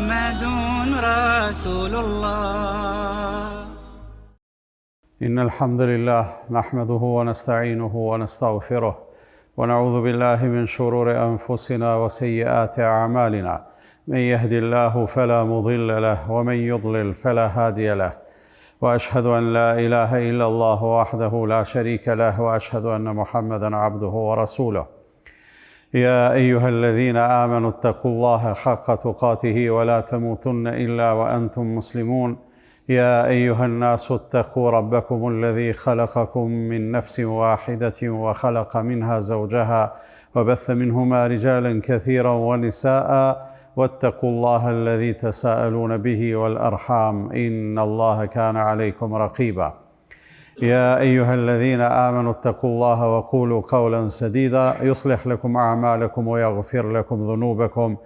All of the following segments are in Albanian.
محمد رسول الله. إن الحمد لله نحمده ونستعينه ونستغفره ونعوذ بالله من شرور أنفسنا وسيئات أعمالنا. من يهد الله فلا مضل له ومن يضلل فلا هادي له. وأشهد أن لا إله إلا الله وحده لا شريك له وأشهد أن محمدًا عبده ورسوله. يا أيها الذين آمنوا اتقوا الله حق تقاته ولا تموتن إلا وأنتم مسلمون. يا أيها الناس اتقوا ربكم الذي خلقكم من نفس واحدة وخلق منها زوجها وبث منهما رجالا كثيرا ونساء واتقوا الله الذي تساءلون به والأرحام إن الله كان عليكم رقيبا. يا أيها الذين آمنوا اتقوا الله وقولوا قولا سديدا يصلح لكم أعمالكم ويغفر لكم ذنوبكم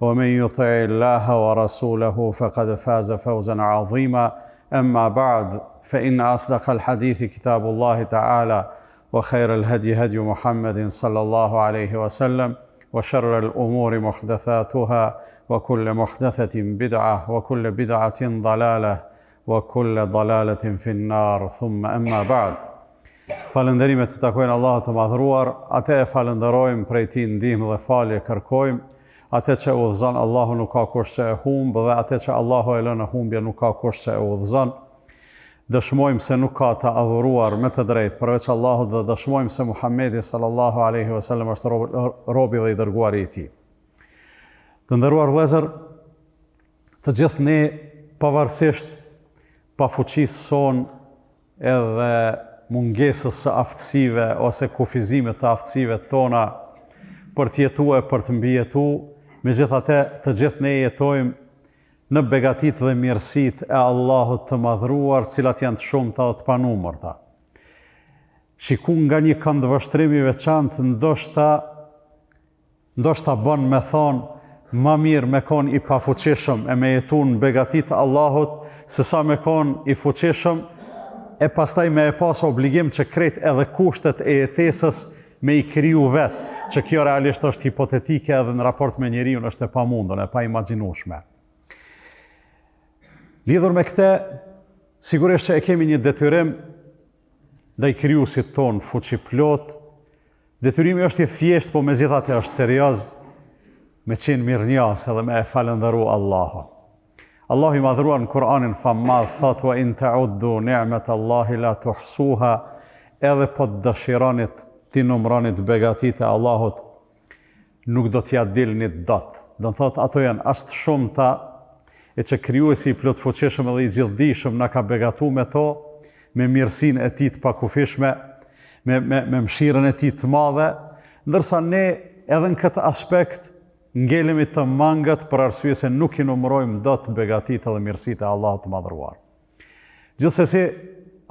ومن يطع الله ورسوله فقد فاز فوزا عظيما. أما بعد فإن أصدق الحديث كتاب الله تعالى وخير الهدي هدي محمد صلى الله عليه وسلم وشر الأمور محدثاتها وكل محدثة بدعة وكل بدعة ضلالة وكل ضلالة في النار ثم أما بعد. Falënderimet të takojnë Allahut të madhruar, atë e falenderojmë, prej tij ndihmë dhe falje kërkojmë. Atë që udhëzon Allahu nuk ka kush që e humb, dhe atë që Allahu e lën në humbje nuk ka kush që e udhëzon. Dëshmojmë se nuk ka të adhuruar me të drejtë përveç Allahut dhe dëshmojmë se Muhamedi sallallahu alaihi wasallam është robi dhe i dërguari i tij. Të nderuar vëllezër, të gjithë ne pavarësisht pafuqisë son edhe mungesës së aftësive ose kufizimit të aftësive tona për të jetuar, për të mbijetuar, megjithatë të gjithë ne jetojmë në begatitë dhe mirësitë e Allahut të madhruar, cilat janë të shumta dhe të panumërta. Shikun nga një këndvështrim i veçantë, ndoshta bën me thonë më mirë me kon i pafuqishëm e me jetu në begatitë të Allahut, se sa me kon i fuqishëm e pastaj me e pas obligim që krejt edhe kushtet e jetesës me i kriju vetë, që kjo realisht është hipotetike edhe në raport me njeriun është e pamundën, e pa imagjinueshme. Lidhur me këtë, sigurisht që e kemi një detyrim ndaj krijuesit ton fuqiplot. Detyrimi është i thjeshtë, po megjithatë është serioz, me qenë mirënjohës edhe me e falëndëru Allahun. Allahu i madhruar në Kur'anin fammadh thot: "Wa in ta'uddu ni'matallahi la tuhsuha", edhe po të dëshironit ti numëronit begatitë e Allahut, nuk do t'ja dilni dot. Do të thotë ato janë as të shumta, e që krijuesi i plot fuqishëm edhe i gjithdijshëm na ka begatuar me to, me mirësinë e tij të pakufishme, me mëshirën e tij të madhe, ndërsa ne edhe në këtë aspekt ngelemi të mangët për arsye se nuk i numërojmë dot begatitë dhe mirësitë e Allahut të madhruar. Gjithsesi,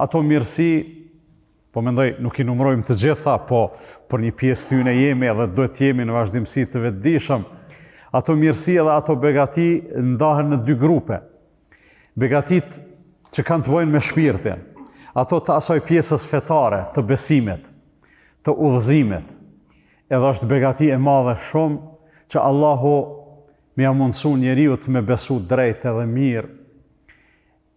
ato mirësi, po mendoj nuk i numërojmë të gjitha, po për një pjesë tyne jemi edhe duhet jemi në vazhdimsi të vetëdijshëm. Ato mirësi edhe ato begati ndahen në dy grupe. Begatit që kanë të bëjnë me shpirtin, ato të asaj pjesës fetare, të besimit, të udhëzimit, edhe është begati e madhe shumë që Allahu me ja mundësu njeriut me besu drejt edhe mirë,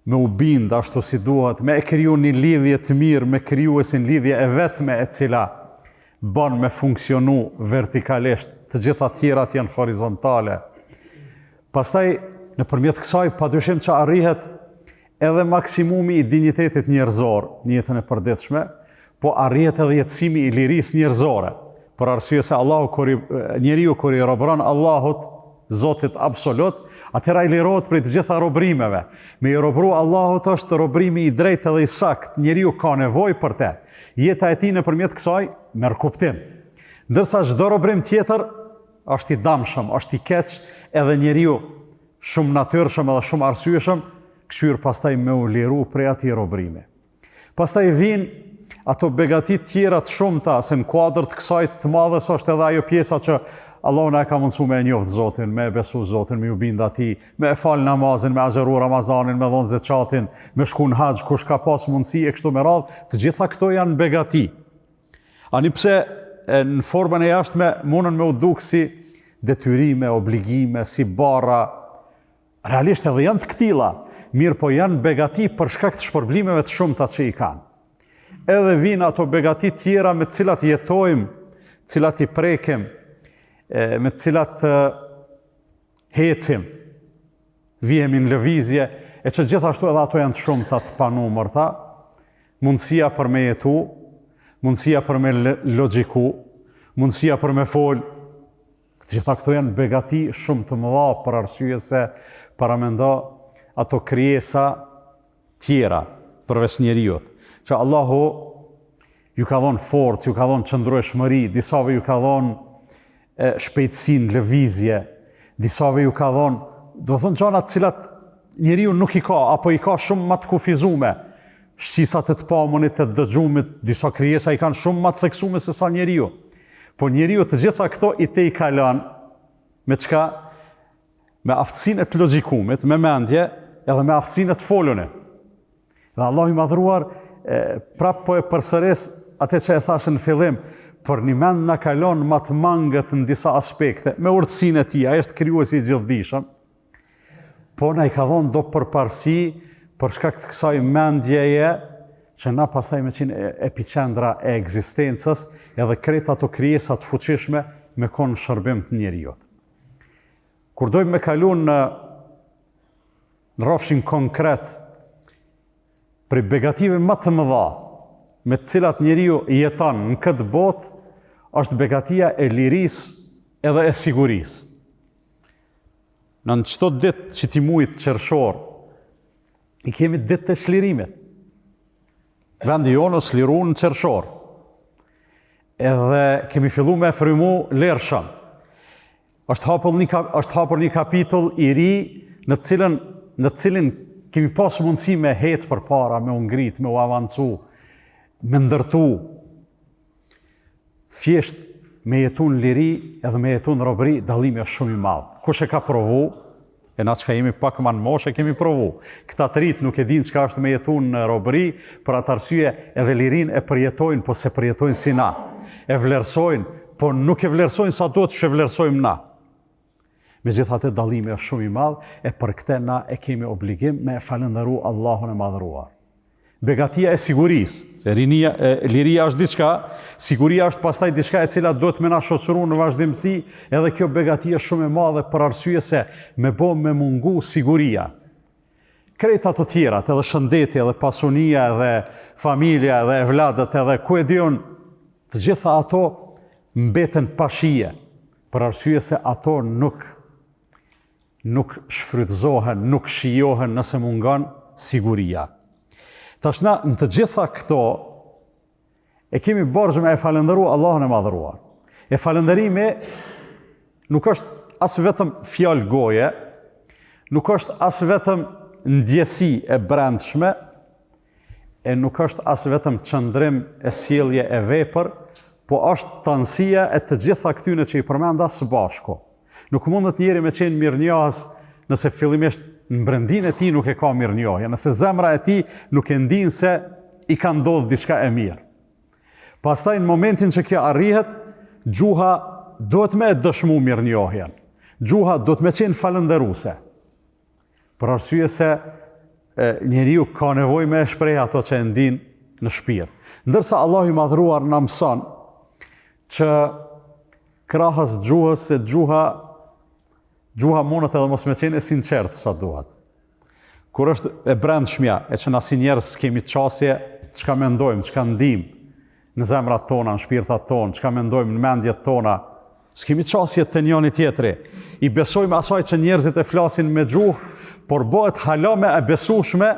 me u bind ashtu si duhet, me e kriju një lidhje të mirë, me krijuesin lidhje e vetme e cila bën me funksionu vertikalisht, të gjitha tjerat janë horizontale. Pastaj, nëpërmjet kësaj, padyshim që arrihet edhe maksimumi i dinjitetit njerëzor në jetën e përditshme, po arrihet edhe jetësimi i lirisë njerëzore, për arsye se njeriu kur i robron Allahut, Zotit absolut, atëra i lirohet prej të gjitha robrimeve. Me i robru Allahut është robrimi i drejtë edhe i sakt, njeriu ka nevojë për te. Jeta e tij nëpërmjet kësaj merr kuptim. Ndërsa çdo robrim tjetër është i dëmshëm, është i keq, edhe njeriu shumë natyrshëm edhe shumë arsyeshëm, këshyr pastaj me u liru prej atij robrimi. Pastaj vijnë ato begatit tjera të shumta, se në kuadër të kësaj të madhes është edhe ajo pjesa që Allahu na ka mundësu me e njoftë Zotin, me e besu Zotin, me ju bind atij, me e fal namazin, me agjeru Ramazanin, me dhon zeqatin, me shku në haxh, kush ka pas mundësi e kështu me radhë, të gjitha këto janë begati. Ani pse në formën e jashtme mundën me u duk si detyrime, obligime, si barra Realisht edhe janë të këtilla, mirë po janë begati për shkak të shpërblimeve të shumta që i kanë. Edhe vinë ato begati tjera me të cilat jetojmë, cilat i prekem, me të cilat hecim, vihemi në lëvizje, e që gjithashtu edhe ato janë të shumta të panumërta, mundësia për me jetu, mundësia për me logjiku, mundësia për me fol. Gjitha këto janë begati shumë të mëdha për arsye se paramendo ato krijesa tjera përveç njeriut. Që Allahu ju ka dhënë forcë, ju ka dhënë qëndrueshmëri, disave ju ka dhënë shpejtësinë, lëvizje, disave ju ka dhënë, do thënë gjëra të cilat njeriu nuk i ka, apo i ka shumë më të kufizume. Shqisat e të pamunit, të dëgjumit, disa krijesa i kanë shumë më të theksume se sa njeriu. Po njeriu të gjitha këto i te i kalon me çka? Me aftësinë e të logjikumit, me mendje, edhe me aftësinë e të folunit. Dhe Allahu i madhruar prap po e përsëris atë që e thashë në fillim, për një mend na kalon më të mangët në disa aspekte, me urtësinë e tij, ai është krijuesi i gjithdijshëm. Po na i ka dhënë do përparësi për shkak të kësaj mendjeje që na pastaj me qenë epiqendra e ekzistencës, edhe krejt ato krijesa të fuqishme me kon shërbim të njerëzit. Kur dojmë me kalu në rrafshin konkret për begative më të mëdha me të cilat njeriu jeton në këtë botë, është begatia e lirisë edhe e sigurisë. Në çdo ditë që ti muajit qershor, i kemi ditë të çlirimit. Vendi jonë është liru në qershor. Edhe kemi fillu me frymu lërshëm. Është hapur një kapitull i ri në cilin kemi pas mundësi me hecë për para, me u ngrit, me u avancu, me ndërtu. Thjesht me jetu në liri edhe me jetu në robëri, dallimi është shumë i madh. Kush e ka provu, e na që jemi pak më në moshë, kemi provu. Këta të rit nuk e din çka është me jetu në robëri, për atë arsye edhe lirin e përjetojnë, po se përjetojnë si na. E vlerësojnë, po nuk e vlerësojnë sa duhet që e vlerësojmë na. Megjithatë dallimi është shumë i madh, e për këtë na e kemi obligim me falëndëru Allahun e madhëruar. Begatia e sigurisë, liria është diçka, siguria është pastaj diçka e cila duhet me na shoqëru në vazhdimsi, edhe kjo begatia është shumë e madhe për arsye se me mungu siguria. Krejt ato tjerat, edhe shëndeti, edhe pasunia, edhe familja, edhe evladët, edhe ku e diun, të gjitha ato mbeten pa shije, për arsye se ato nuk shfrytëzohen, nuk shijohen nëse mungon siguria. Tashna në të gjitha këto e kemi borxh me e falëndëru Allahun e madhëruar. E falëndërimi nuk është as vetëm fjalë goje, nuk është as vetëm ndjesi e brendshme, e nuk është as vetëm qëndrim e sjellje e vepër, po është tanësia e të gjitha këtyne që i përmenda së bashku. Nuk mundet njeri me qenë mirënjohës nëse fillimisht në brendin e ti nuk e ka mirënjohje, nëse zemra e ti nuk e ndin se i ka ndodhë diçka e mirë. Pastaj në momentin që kjo arrihet, gjuha duhet me dëshmu mirënjohjen. Gjuha duhet me qenë falëndëruese. Për arsye se njeriu ka nevojë me shpreh ato që e ndin në shpirt. Ndërsa Allahu i madhruar na mëson që krahas gjuhës se gjuha mundet edhe mos me qenë e sinqert sa duhet. Kur është e brendshmja, e që na si njerëz kemi qasje, çka mendojmë, çka ndim në zemrat tona, në shpirtat tona, çka mendojmë në mendjet tona, s'kemi qasje të njëri tjetri. I besojmë asaj që njerëzit e flasin me gjuhë, por bëhet hala me e besueshme,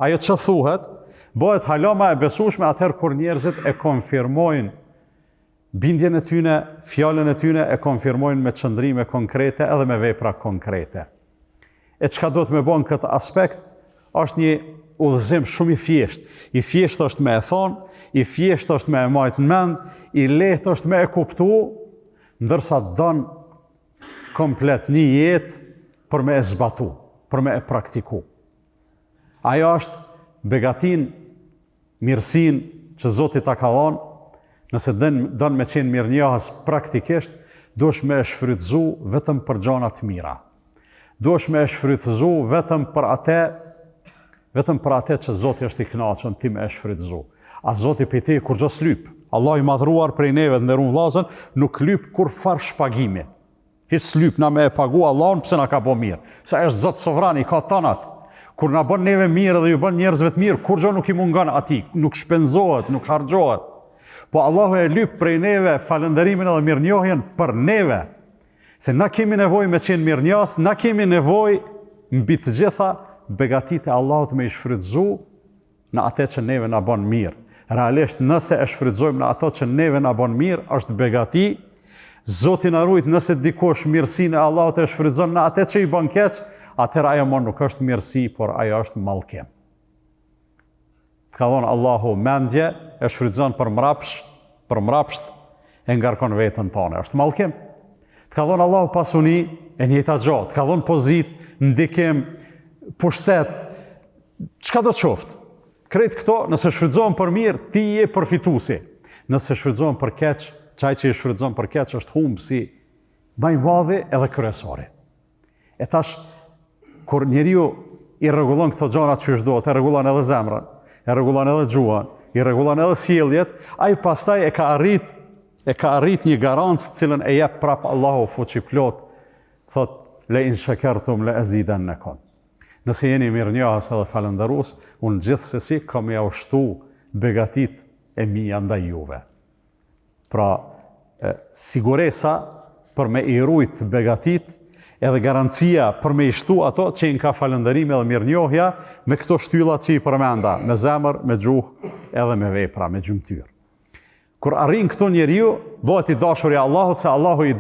ajo që thuhet, bëhet hala me e besueshme atëherë kur njerëzit e konfirmojnë bindjen e tyne, fjalën e tyne e konfirmojnë me qëndrime konkrete edhe me vepra konkrete. E çka do të me bën këtë aspekt, është një udhëzim shumë i thjeshtë. I thjeshtë është me e thonë, i thjeshtë është me e majtë në mend, i lehtë është me e kuptu, ndërsa don komplet një jetë për me e zbatu, për me e praktiku. Ajo është begatin, mirësin që Zoti ta ka dhënë. Nëse don me qenë mirënjohës praktikisht, duhesh me e shfrytëzu vetëm për gjëra të mira. duhesh me e shfrytëzu vetëm për atë që Zoti është i kënaqur ti me e shfrytëzu. A Zoti prej te kur gjos lyp. Allah i madhruar prej neve të nderuar vllazën, nuk lyp kur far shpagimi. His lyp na me e pagu Allahun pse na ka bë mirë. Sa është Zot sovran i ka tanat. Kur na bën neve mirë dhe ju bën njerëzve të mirë, kur gjë nuk i mungon atij, nuk shpenzohet, nuk harxhohet. Po Allahu e lyp prej neve falënderimin edhe mirënjohjen për neve. Se na kemi nevojë me qenë mirënjohës, na kemi nevojë mbi të gjitha begatitë e Allahut me i shfrytëzu në atë që neve na bën mirë. Realisht nëse e shfrytëzojmë në ato që neve na bën mirë, është begati. Zoti na ruaj nëse dikush mirësinë e Allahut e shfrytëzon në atë që i bën keq, atëherë ajo më nuk është mirësi, por ajo është mallkim. Ka thonë Allahu mendje e shfrytëzon për mrapsht e ngarkon veten tonë. Është mallkim. Të ka thonë Allahu pasuni e njëjta gjë. Të ka thonë pozitë, ndikim, pushtet, çka do të qoftë. Krejt këto, nëse shfrytëzohen për mirë, ti je përfituesi. Nëse shfrytëzohen për keq, çaj që i shfrytëzon për keq është humbsi më i madh edhe kryesori. E tash kur njeriu i rregullon këto gjëra çish duhet, e rregullon edhe zemrën, e rregullon edhe gjuhën, i rregullon edhe sjelljet, ai pastaj e ka arrit një garancë cilën e jep prap Allahu fuqi plot, thot le in shakartum la azidannakum. Nëse jeni mirënjohës edhe falëndërues, unë gjithsesi kam ia ushtu begatit e mia ndaj juve. Pra, siguresa për me i rujt begatit edhe garancia për me i shtu ato që i ka falëndërimi edhe mirënjohja me këto shtyllat që i përmenda, me zemër, me gjuhë edhe me vepra, me gjymtyr. Kur arrin këto njeriu, bëhet i dashur i Allahut se Allahu i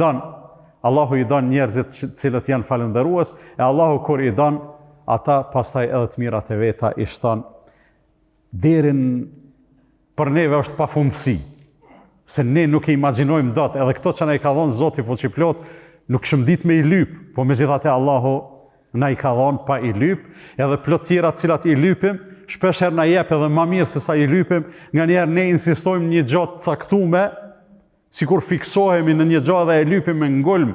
don njerëzit cilët janë falëndërues, e Allahu kur i don ata pastaj edhe të mirat e veta i shton derin për neve është pafundësi. Se ne nuk e imagjinojmë dot, edhe këto që na i ka dhënë Zoti fuqiplot, nuk shëmdit me i lyp, po megjithatë Allahu na i ka dhënë pa i lyp, edhe plot tjera të cilat i lypim, shpeshherë na jep edhe më mirë se sa i lypim, nganjëherë ne insistojmë një gjë të caktuar, sikur fiksohemi në një gjë dhe e lypim me ngulm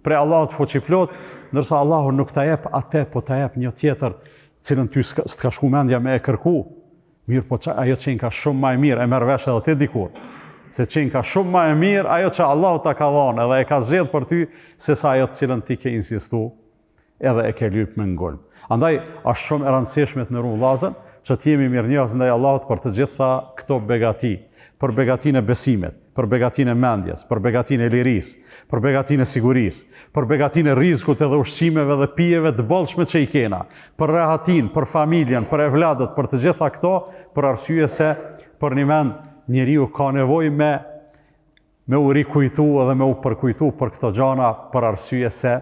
prej Allahut fuqiplot, ndërsa Allahu nuk ta jep atë, po ta jep një tjetër, cilën ty s'ka shku mendja me e kërku. Mirë, po ajo që ka shumë më e mirë, e merr vesh edhe ti dikur. Se që ka shumë më e mirë, ajo që Allahu ta ka dhënë edhe e ka zgjedhur për ty, sesa ajo të cilën ti ke insistu, edhe e ke lyp me ngulm. Andaj, është shumë e rëndësishme të ndërruar vllazën, që të jemi mirënjohës ndaj Allahut për të gjitha këto begati, për begatinë e besimit, për begatinë e mendjes, për begatinë e lirisë, për begatinë e sigurisë, për begatinë e rrezikut edhe ushqimeve dhe pijeve të bollshme që i kena, për rehatin, për familjen, për evladët, për të gjitha këto, për arsye se për një mend njeriu ka nevojë me u rikujtu edhe me u përkujtu për këto gjana, për arsye se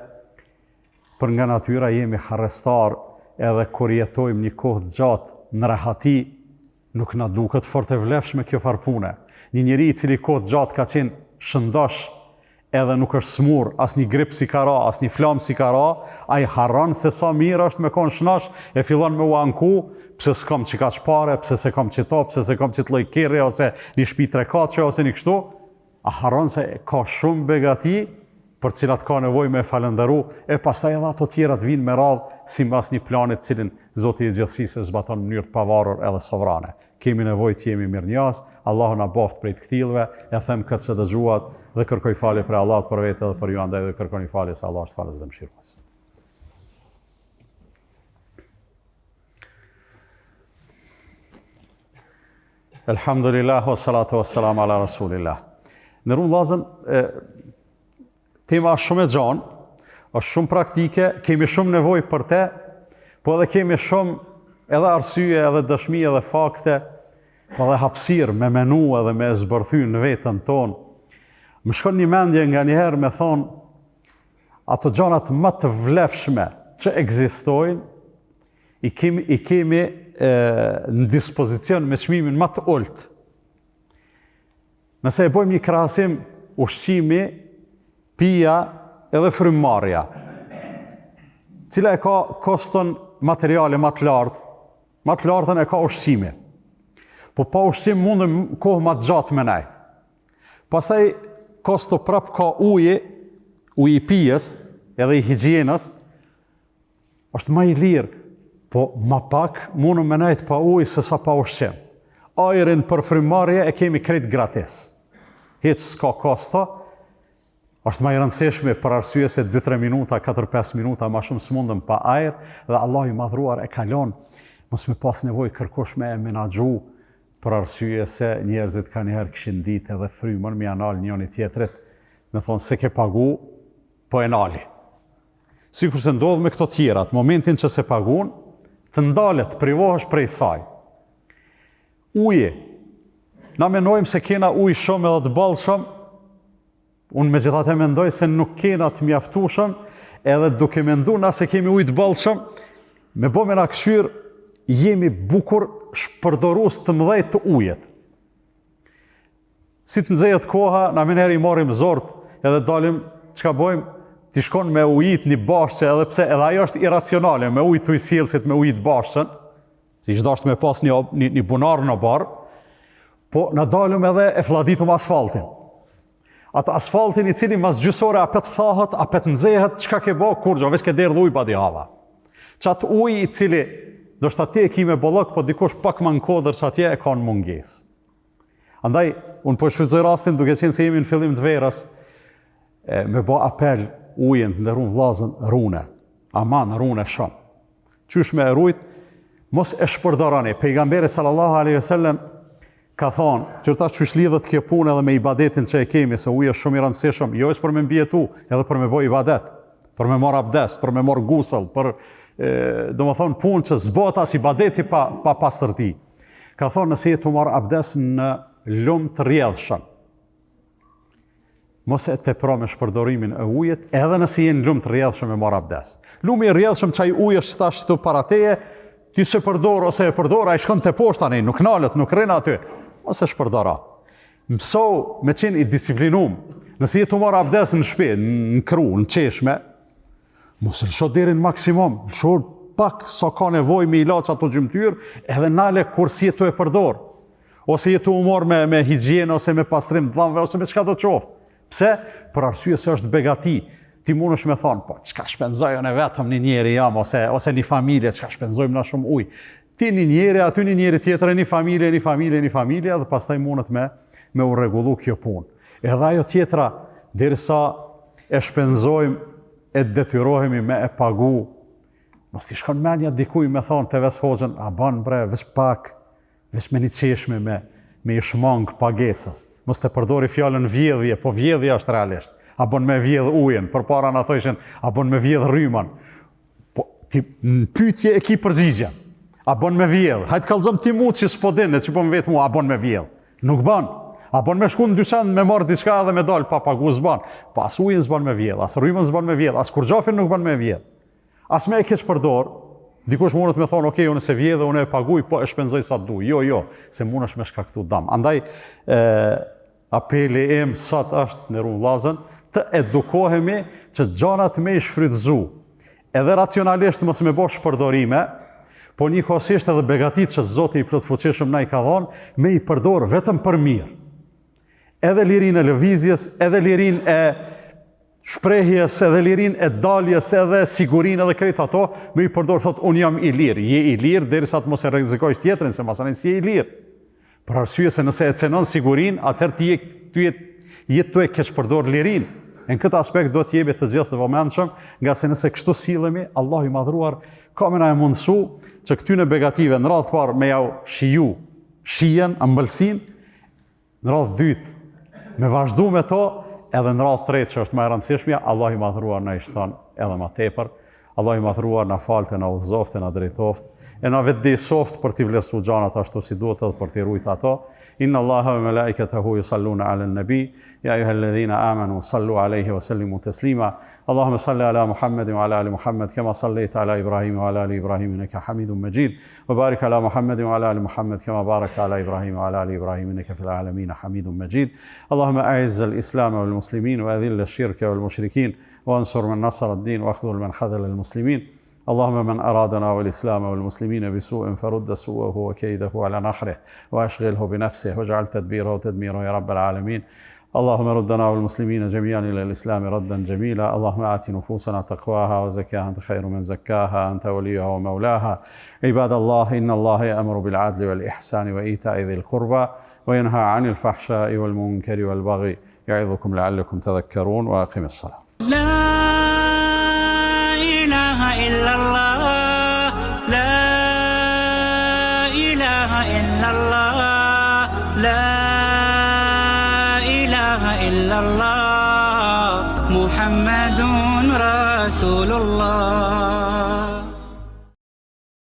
për nga natyra jemi harrestar edhe kur jetojmë një kohë të gjatë në rehati, nuk na duket fort e vlefshme kjo farpune. Një njeri i cili kohë të gjatë ka qenë shëndosh edhe nuk është smur, as një grip si ka ra, as një flam si ka ra, ai harron se sa mirë është me kon shnosh, e fillon me u anku, pse s'kam që ka çpare, pse se kam qito, pse se kam qit lloj kerre, ose një shtëpi 3-4, ose një kështu, a harron se ka shumë begati për cilat ka nevojë me falëndëru, e pastaj edhe ato tjerat vinë me radhë sipas një plani të cilin Zoti i gjithësisë zbaton në mënyrë të pavarur edhe sovrane. Kemi nevojë të jemi mirënjohës, Allahu na boft prej të këtillëve, e them këtë që dëgjuat dhe kërkoj falje për Allahut për vetë dhe për ju andaj dhe kërkoni falje se Allah është falës dhe mëshirues. Elhamdulillah, wa salatu wa salam ala rasulillah. Në rrugë vllazën, tema është shumë e gjanë, është shumë praktike, kemi shumë nevojë për te, po edhe kemi shumë edhe arsye, edhe dëshmi, edhe fakte, po edhe hapësirë me menu edhe me zbërthy në vetën tonë. Më shkon një mendje nga njëherë me thonë, ato gjanat më të vlefshme që ekzistojnë, i kemi në dispozicion me çmimin më të ulët. Nëse e bëjmë një krahasim ushqimi, pija edhe frymëmarrja, cila e ka koston materiale më të lartën e ka ushqimi. Po pa ushqim mundëm kohë më të gjatë me nejtë. Pastaj kosto prap ka uji i pijës edhe i higjienës, është më i lirë, po ma pak mundu me nejtë pa ujë se sa pa ushqim. Ajrin për frymarrje e kemi krejt gratis. Hiç s'ka kosta, është më e rëndësishme për arsye se 2-3 minuta, 4-5 minuta ma shumë s'mundëm pa ajër, dhe Allah i madhruar e kalon, mos me pas nevojë kërkosh me e menaxhu, për arsye se njerëzit ka njëherë kishin ditë edhe frymën mi anal njëri tjetrit, me thonë se ke pagu, po e nali. Sikur se ndodh me këto tjerat, momentin që se pagun, të ndalet, privohesh prej saj. Uje, na menojmë se kena ujë shumë edhe të ballshëm, unë megjithatë mendoj se nuk kena të mjaftueshëm, edhe duke menduar na se kemi ujë të ballshëm, me bëme na këshyr, jemi bukur shpërdorues të mëdhej të ujet. Si të nxehet koha, na meneri marrim zort, edhe dalim, çka bëjmë? Ti shkon me ujit një bashkë, edhe pse edhe ajo është iracionale, me ujit të sjellësit me ujit bashkën, si që dashtë me pas një bunar në barë, po na dalëm edhe e flladitum asfaltin. Atë asfaltin i cili mas gjysore apet thahet, apet nxehet, çka ke bë, kurrë, veç ke derdh ujë pa di hava. Çat ujë i cili do shta ti e ki me bollok, po dikush pak më në kodër që atje e ka në mungesë. Andaj, unë po shfrytëzoj rastin duke qenë se jemi në fillim të verës, me bë apel ujën të ndërun vllazën rune. Aman, rune shumë. Qysh me rujt, mos e shpërdorani. Pejgamberi sallallahu alaihi wasallam ka thonë, që ta qysh lidhet kjo punë edhe me ibadetin që e kemi, se uji është shumë i rëndësishëm, jo është për me mbjetu, edhe për me bë ibadet, për me marr abdes, për me marr gusëll, për domethënë punë që zbohet as ibadeti pa pastërti. Ka thonë nëse je të marr abdes në lumë të rrjedhshëm, mos e tepro me shpërdorimin e ujit, edhe nëse je në lumë të rrjedhshëm e marr abdes. Lumi i rrjedhshëm çaj uji është tash këtu para teje, ti se përdor ose e përdor, ai shkon te poshtë tani, nuk nalet, nuk rrin aty. Mos e shpërdora. Mëso me qenë i disiplinum. Nëse je të marr abdes në shtëpi, në kru, në çeshme, mos e lësho deri në maksimum, lësho pak sa ka nevojë me ilaç ato gjymtyr, edhe nale kur si tu e përdor. Ose je tu marr me higjienë ose me pastrim të dhëmbëve ose me çka do të qoftë. Pse? Për arsye se është begati. Ti mundesh me thonë, po, çka shpenzojën e vetëm një njeri jam, ose një familje, çka shpenzojmë na shumë ujë. Ti një njeri, aty një njeri tjetër, një familje, dhe pastaj mundet me u rregullu kjo punë. Edhe ajo tjetra, derisa e shpenzojmë, e detyrohemi me e pagu, mos ti shkon mendja dikuj me thonë te ves hoxhën, a ban bre, veç pak, veç me një qeshme me i shmang pagesës. Mos të përdori fjalën vjedhje, po vjedhja është realisht. A bon me vjedh ujën, përpara na thoshin, a bon me vjedh rryman. Po ti në pyetje e ki përgjigjen. A bon me vjedh? Hajt kallzom ti mu që s'po din, që po më vet mua, a bon me vjedh? Nuk ban. A bon me shku në dyqan me marr diçka dhe me dal pa pagu s'ban. Po as ujën s'ban me vjedh, as rryman s'ban me vjedh, as kurxhafin nuk ban me vjedh. As me e keq përdor. Dikush mundet me thonë, okay, unë se vjedh, unë e paguj, po e shpenzoj sa du. Jo, se mundesh me shkaktu dam. Andaj apeli im sot është në vllazën, të edukohemi që gjanat me i shfrytëzu. Edhe racionalisht mos me bosh shpërdorime, po njëkohësisht edhe begatit që Zoti i plotfuqishëm na i ka dhënë, me i përdor vetëm për mirë. Edhe lirinë e lëvizjes, edhe lirinë e shprehjes, edhe lirinë e daljes, edhe sigurinë edhe krejt ato, me i përdor, thot, unë jam i lirë. Je i lirë, derisa të mos e rrezikojsh tjetrin, se masanin si je i lirë. Për arsye se nëse e cenon sigurinë, atëherë ti jetë tu e keq përdor lirinë. Në këtë aspekt do të jemi të gjithë të vëmendshëm, nga se nëse kështu sillemi, Allahu i madhruar ka me na e mundësu që këtyne begative në radhë parë me jau shiju, shijen, ëmbëlsin, në radhë dytë me vazhdu me to, edhe në radhë tretë që është më e rëndësishmja, Allahu i madhruar na i shton edhe më tepër, Allahu i madhruar na falte, na udhëzofte, na drejtofte, e na vetë di soft për t'i vlerësu gjanat ashtu si duhet edhe për t'i rujt ato. Inna Allaha wa malaikatahu yusalluna ala an-nabi ya ayyuhalladhina amanu sallu alayhi wa sallimu taslima. Allahumma salli ala Muhammadin wa ala ali Muhammad kama sallaita ala Ibrahim wa ala ali Ibrahim innaka Hamidum Majid. Wa barik ala Muhammadin wa ala ali Muhammad kama barakta ala Ibrahim wa ala ali Ibrahim innaka fil alamin Hamidum Majid. Allahumma a'izz al-islam wal muslimin wa adhill ash-shirka wal mushrikin wa ansur man nasara ad-din wa akhdhul man khadhala al-muslimin. اللهم من أرادنا والإسلام والمسلمين بسوء فرد سوءه وكيده على نحره وأشغله بنفسه واجعل تدبيره تدميره يا رب العالمين. اللهم ردنا والمسلمين جميعا إلى الإسلام ردا جميلا. اللهم آت نفوسنا تقواها وزكاها أنت خير من زكاها أنت وليها ومولاها. عباد الله، إن الله يأمر بالعدل والإحسان وإيتاء ذي القربى وينهى عن الفحشاء والمنكر والبغي يعظكم لعلكم تذكرون. وأقم الصلاة. لا إله إلا الله، لا إله إلا الله، لا إله إلا الله، محمد رسول الله.